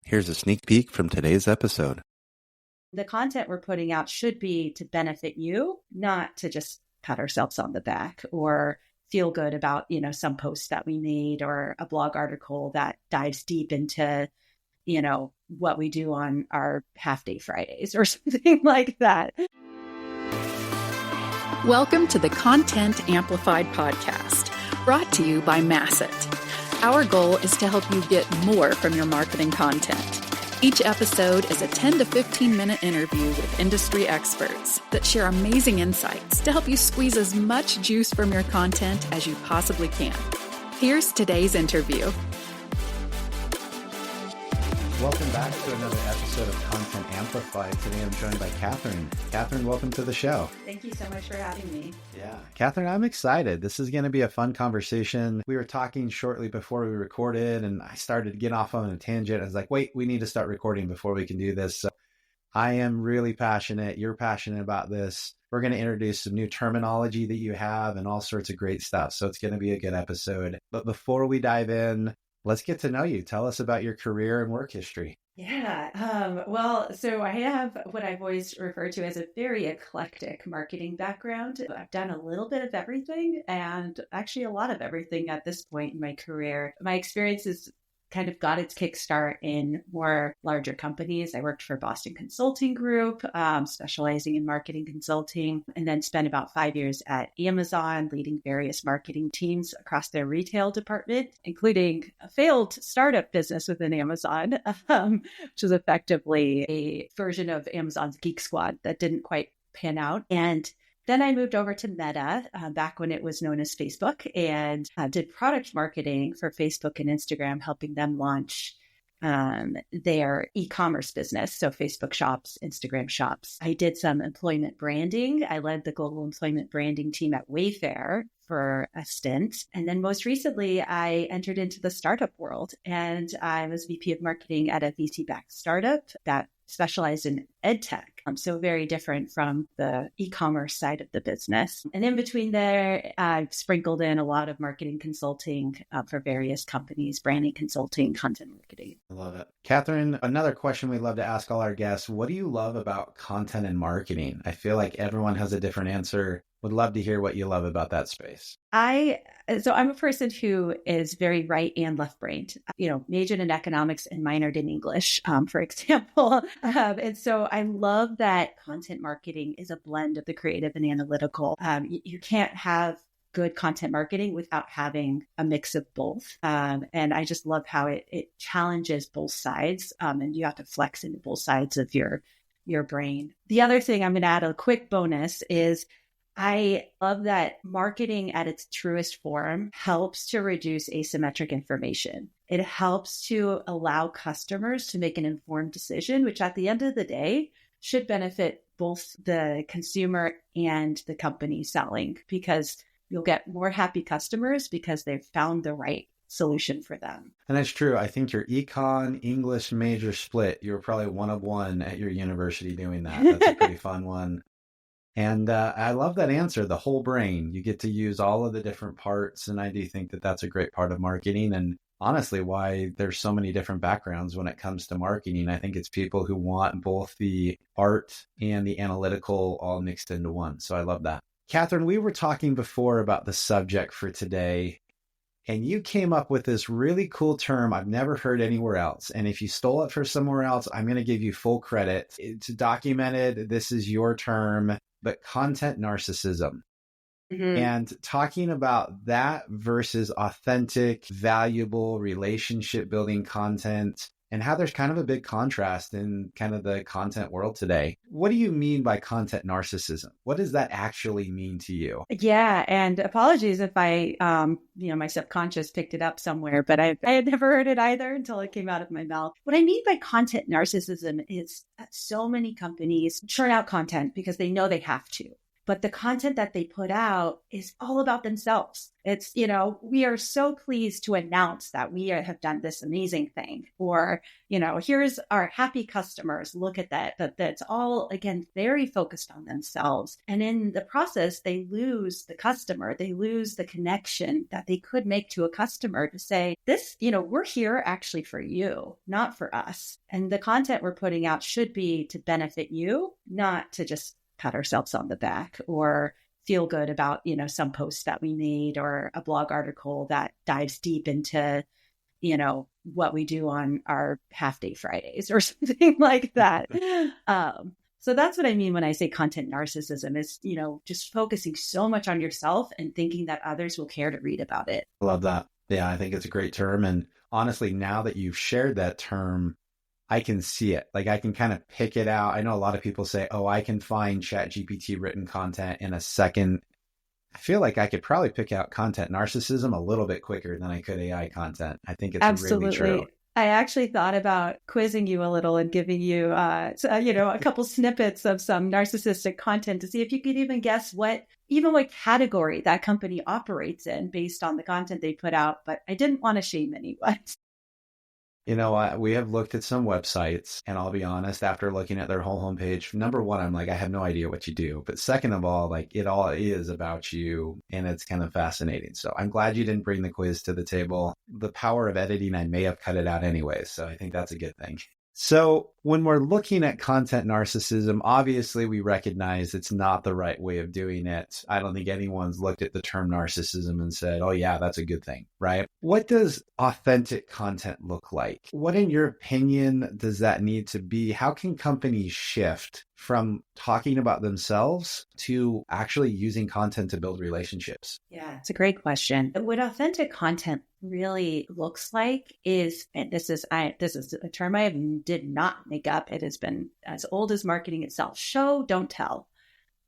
Here's a sneak peek from today's episode. The content we're putting out should be to benefit you, not to just pat ourselves on the back or feel good about, some post that we made or a blog article that dives deep into, what we do on our half day Fridays or something like that. Welcome to the Content Amplified podcast, brought to you by Masset. Our goal is to help you get more from your marketing content. Each episode is a 10 to 15 minute interview with industry experts that share amazing insights to help you squeeze as much juice from your content as you possibly can. Here's today's interview. Welcome back to another episode of Content Amplified. Today I'm joined by Catherine. Catherine, welcome to the show. Thank you so much for having me. Yeah. Catherine, I'm excited. This is going to be a fun conversation. We were talking shortly before we recorded, and I started to get off on a tangent. I was like, wait, we need to start recording before we can do this. So I am really passionate. You're passionate about this. We're going to introduce some new terminology that you have and all sorts of great stuff. So it's going to be a good episode. But before we dive in, let's get to know you. Tell us about your career and work history. Yeah. So I have what I've always referred to as a very eclectic marketing background. I've done a little bit of everything and actually a lot of everything at this point in my career. My experiences kind of got its kickstart in more larger companies. I worked for Boston Consulting Group, specializing in marketing consulting, and then spent about 5 years at Amazon, leading various marketing teams across their retail department, including a failed startup business within Amazon, which was effectively a version of Amazon's Geek Squad that didn't quite pan out. And then I moved over to Meta back when it was known as Facebook and did product marketing for Facebook and Instagram, helping them launch their e-commerce business. So Facebook shops, Instagram shops. I did some employment branding. I led the global employment branding team at Wayfair for a stint. And then most recently, I entered into the startup world and I was VP of marketing at a VC-backed startup that specialized in ed tech. So very different from the e-commerce side of the business. And in between there, I've sprinkled in a lot of marketing consulting for various companies, branding consulting, content marketing. I love it. Catherine, another question we love to ask all our guests. What do you love about content and marketing? I feel like everyone has a different answer. Would love to hear what you love about that space. So I'm a person who is very right and left brained, majored in economics and minored in English, for example. And so I love that content marketing is a blend of the creative and analytical. You can't have good content marketing without having a mix of both. And I just love how it challenges both sides. And you have to flex into both sides of your brain. The other thing I'm going to add a quick bonus is I love that marketing at its truest form helps to reduce asymmetric information. It helps to allow customers to make an informed decision, which at the end of the day should benefit both the consumer and the company selling, because you'll get more happy customers because they've found the right solution for them. And that's true. I think your econ English major split, you were probably one of one at your university doing that. That's a pretty fun one. And I love that answer, the whole brain. You get to use all of the different parts. And I do think that that's a great part of marketing. And honestly, why there's so many different backgrounds when it comes to marketing. I think it's people who want both the art and the analytical all mixed into one. So I love that. Catherine, we were talking before about the subject for today, and you came up with this really cool term I've never heard anywhere else. And if you stole it from somewhere else, I'm going to give you full credit. It's documented. This is your term. But content narcissism. Mm-hmm. And talking about that versus authentic, valuable, relationship building content, and how there's kind of a big contrast in kind of the content world today. What do you mean by content narcissism? What does that actually mean to you? Yeah. And apologies if I, my subconscious picked it up somewhere, but I had never heard it either until it came out of my mouth. What I mean by content narcissism is that so many companies churn out content because they know they have to. but the content that they put out is all about themselves. It's, we are so pleased to announce that we have done this amazing thing, or, here's our happy customers. Look at that. That's all, again, very focused on themselves. And in the process, they lose the customer. They lose the connection that they could make to a customer to say, this, we're here actually for you, not for us. And the content we're putting out should be to benefit you, not to just pat ourselves on the back or feel good about, some post that we made or a blog article that dives deep into, what we do on our half day Fridays or something like that. So that's what I mean when I say content narcissism is, just focusing so much on yourself and thinking that others will care to read about it. I love that. Yeah, I think it's a great term. And honestly, now that you've shared that term, I can see it. Like I can kind of pick it out. I know a lot of people say, oh, I can find ChatGPT written content in a second. I feel like I could probably pick out content narcissism a little bit quicker than I could AI content. I think it's Absolutely. really true. I actually thought about quizzing you a little and giving you, a couple snippets of some narcissistic content to see if you could even guess what category that company operates in based on the content they put out. But I didn't want to shame anyone. We have looked at some websites, and I'll be honest, after looking at their whole homepage, number one, I'm like, I have no idea what you do. But second of all, like it all is about you, and it's kind of fascinating. So I'm glad you didn't bring the quiz to the table. The power of editing, I may have cut it out anyway. So I think that's a good thing. So when we're looking at content narcissism, obviously we recognize it's not the right way of doing it. I don't think anyone's looked at the term narcissism and said, oh yeah, that's a good thing, right? What does authentic content look like? What, in your opinion, does that need to be? How can companies shift from talking about themselves to actually using content to build relationships? Yeah, it's a great question. What authentic content really looks like is, and this is a term I did not make up. It has been as old as marketing itself. Show, don't tell,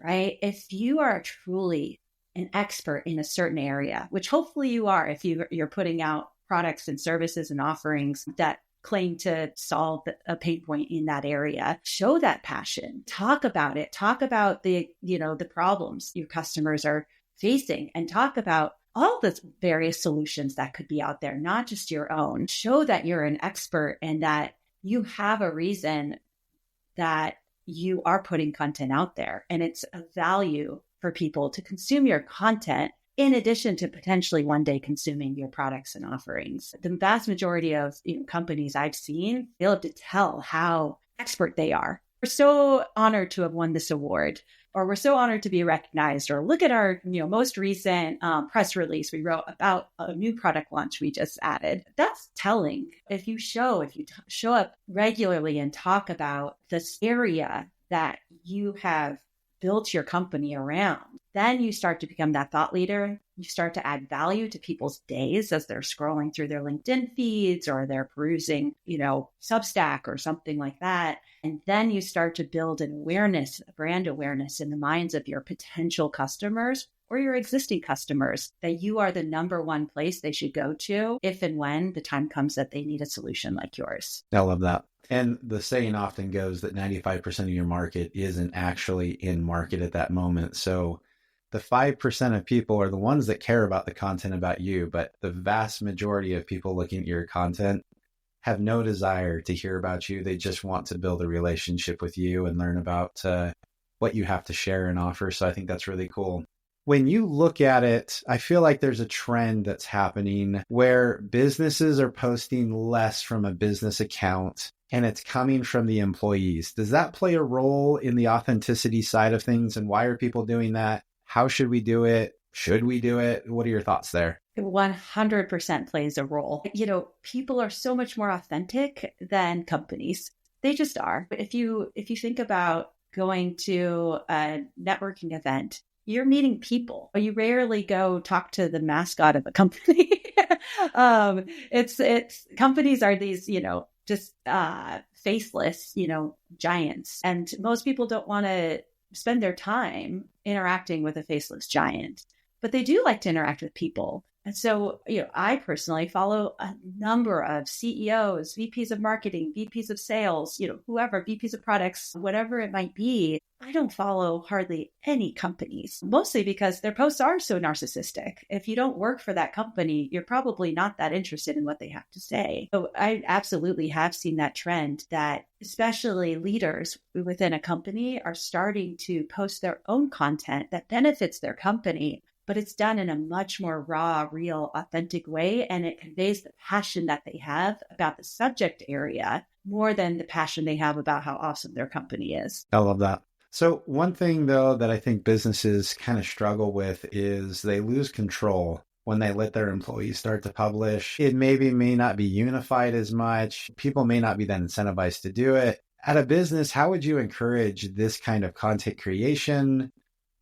right? If you are truly an expert in a certain area, which hopefully you are, if you're putting out products and services and offerings that claim to solve a pain point in that area, show that passion, talk about it, talk about the problems your customers are facing, and talk about all the various solutions that could be out there, not just your own. Show that you're an expert and that you have a reason that you are putting content out there. And it's a value for people to consume your content in addition to potentially one day consuming your products and offerings. The vast majority of companies I've seen, they'll have to tell how expert they are. We're so honored to have won this award, or we're so honored to be recognized, or look at our most recent press release we wrote about a new product launch we just added. That's telling. If you show up regularly and talk about this area that you have built your company around, then you start to become that thought leader. You start to add value to people's days as they're scrolling through their LinkedIn feeds or they're perusing, Substack or something like that. And then you start to build an awareness, a brand awareness in the minds of your potential customers or your existing customers that you are the number one place they should go to if and when the time comes that they need a solution like yours. I love that. And the saying often goes that 95% of your market isn't actually in market at that moment. So the 5% of people are the ones that care about the content about you, but the vast majority of people looking at your content have no desire to hear about you. They just want to build a relationship with you and learn about what you have to share and offer. So I think that's really cool. When you look at it, I feel like there's a trend that's happening where businesses are posting less from a business account and it's coming from the employees. Does that play a role in the authenticity side of things? And why are people doing that? How should we do it? Should we do it? What are your thoughts there? It 100% plays a role. People are so much more authentic than companies. They just are. If you think about going to a networking event, you're meeting people. You rarely go talk to the mascot of a company. It's companies are these, just faceless, giants. And most people don't want to spend their time interacting with a faceless giant, but they do like to interact with people. And so, I personally follow a number of CEOs, VPs of marketing, VPs of sales, whoever, VPs of products, whatever it might be. I don't follow hardly any companies, mostly because their posts are so narcissistic. If you don't work for that company, you're probably not that interested in what they have to say. So I absolutely have seen that trend that especially leaders within a company are starting to post their own content that benefits their company, but it's done in a much more raw, real, authentic way. And it conveys the passion that they have about the subject area more than the passion they have about how awesome their company is. I love that. So one thing, though, that I think businesses kind of struggle with is they lose control when they let their employees start to publish. It may not be unified as much. People may not be then incentivized to do it. At a business, how would you encourage this kind of content creation,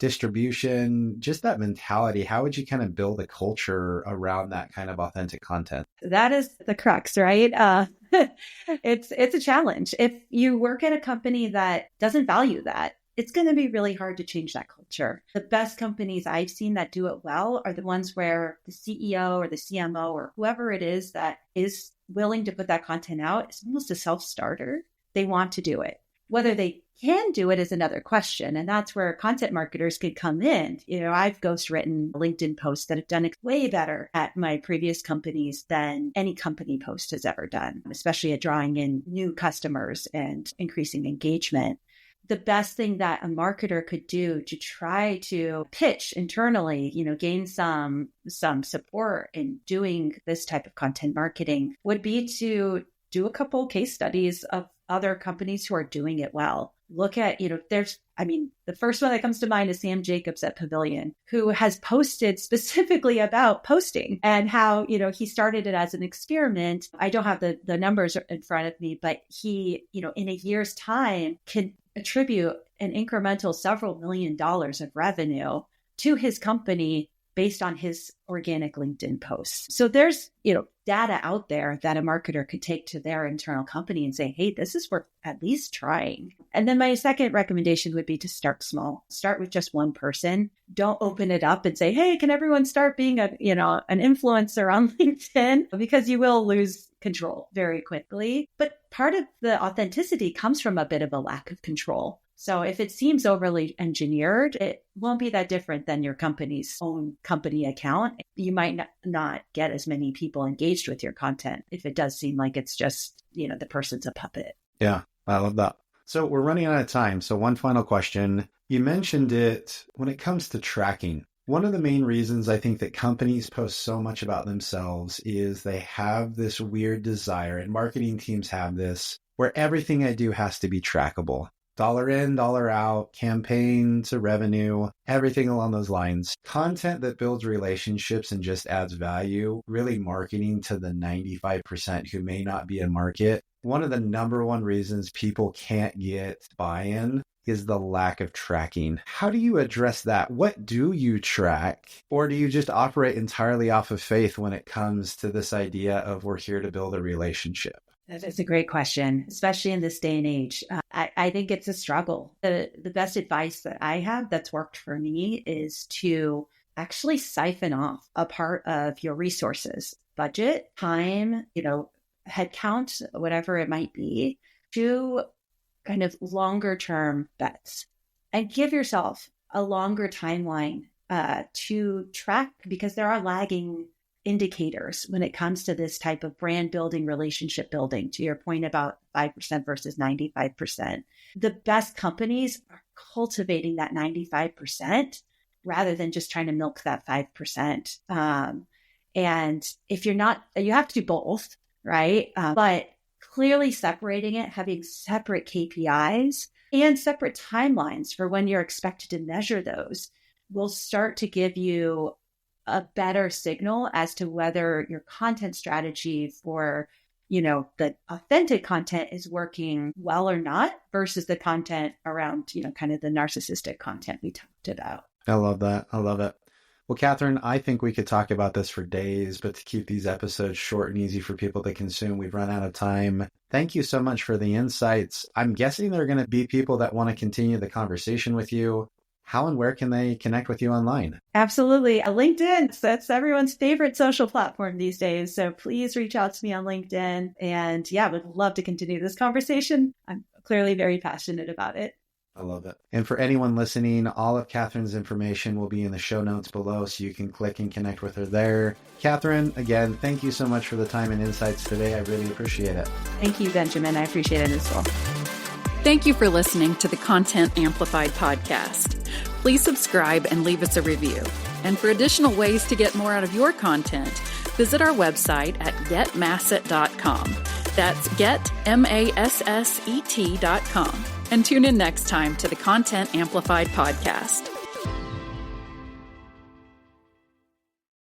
distribution, just that mentality? How would you kind of build a culture around that kind of authentic content? That is the crux, right? It's a challenge. If you work at a company that doesn't value that, it's going to be really hard to change that culture. The best companies I've seen that do it well are the ones where the CEO or the CMO or whoever it is that is willing to put that content out is almost a self-starter. They want to do it. Whether they can do it is another question. And that's where content marketers could come in. I've ghostwritten LinkedIn posts that have done it way better at my previous companies than any company post has ever done, especially at drawing in new customers and increasing engagement. The best thing that a marketer could do to try to pitch internally, gain some support in doing this type of content marketing would be to do a couple case studies of other companies who are doing it well. Look at, the first one that comes to mind is Sam Jacobs at Pavilion, who has posted specifically about posting and how, he started it as an experiment. I don't have the numbers in front of me, but he, in a year's time can attribute an incremental several $1,000,000 of revenue to his company based on his organic LinkedIn posts. So there's, data out there that a marketer could take to their internal company and say, hey, this is worth at least trying. And then my second recommendation would be to start small. Start with just one person. Don't open it up and say, hey, can everyone start being an influencer on LinkedIn? Because you will lose control very quickly. But part of the authenticity comes from a bit of a lack of control. So if it seems overly engineered, it won't be that different than your company's own company account. You might not get as many people engaged with your content if it does seem like it's just, the person's a puppet. Yeah, I love that. So we're running out of time. So one final question. You mentioned it when it comes to tracking. One of the main reasons I think that companies post so much about themselves is they have this weird desire, and marketing teams have this, where everything I do has to be trackable. Dollar in, dollar out, campaign to revenue, everything along those lines. Content that builds relationships and just adds value, really marketing to the 95% who may not be in market. One of the number one reasons people can't get buy-in is the lack of tracking. How do you address that? What do you track? Or do you just operate entirely off of faith when it comes to this idea of we're here to build a relationship? That's a great question, especially in this day and age. I think it's a struggle. The best advice that I have that's worked for me is to actually siphon off a part of your resources, budget, time, headcount, whatever it might be, to kind of longer term bets and give yourself a longer timeline to track, because there are lagging indicators when it comes to this type of brand building, relationship building, to your point about 5% versus 95%. The best companies are cultivating that 95% rather than just trying to milk that 5%. And if you're not, you have to do both, right? But clearly separating it, having separate KPIs and separate timelines for when you're expected to measure those will start to give you a better signal as to whether your content strategy for, the authentic content is working well or not versus the content around, kind of the narcissistic content we talked about. I love that. I love it. Well, Catherine, I think we could talk about this for days, but to keep these episodes short and easy for people to consume, we've run out of time. Thank you so much for the insights. I'm guessing there are going to be people that want to continue the conversation with you. how and where can they connect with you online? Absolutely. LinkedIn, that's everyone's favorite social platform these days. So please reach out to me on LinkedIn. And yeah, would love to continue this conversation. I'm clearly very passionate about it. I love it. And for anyone listening, all of Catherine's information will be in the show notes below, so you can click and connect with her there. Catherine, again, thank you so much for the time and insights today. I really appreciate it. Thank you, Benjamin. I appreciate it as well. Thank you for listening to the Content Amplified podcast. Please subscribe and leave us a review. And for additional ways to get more out of your content, visit our website at getmasset.com. That's getmasset.com. And tune in next time to the Content Amplified podcast.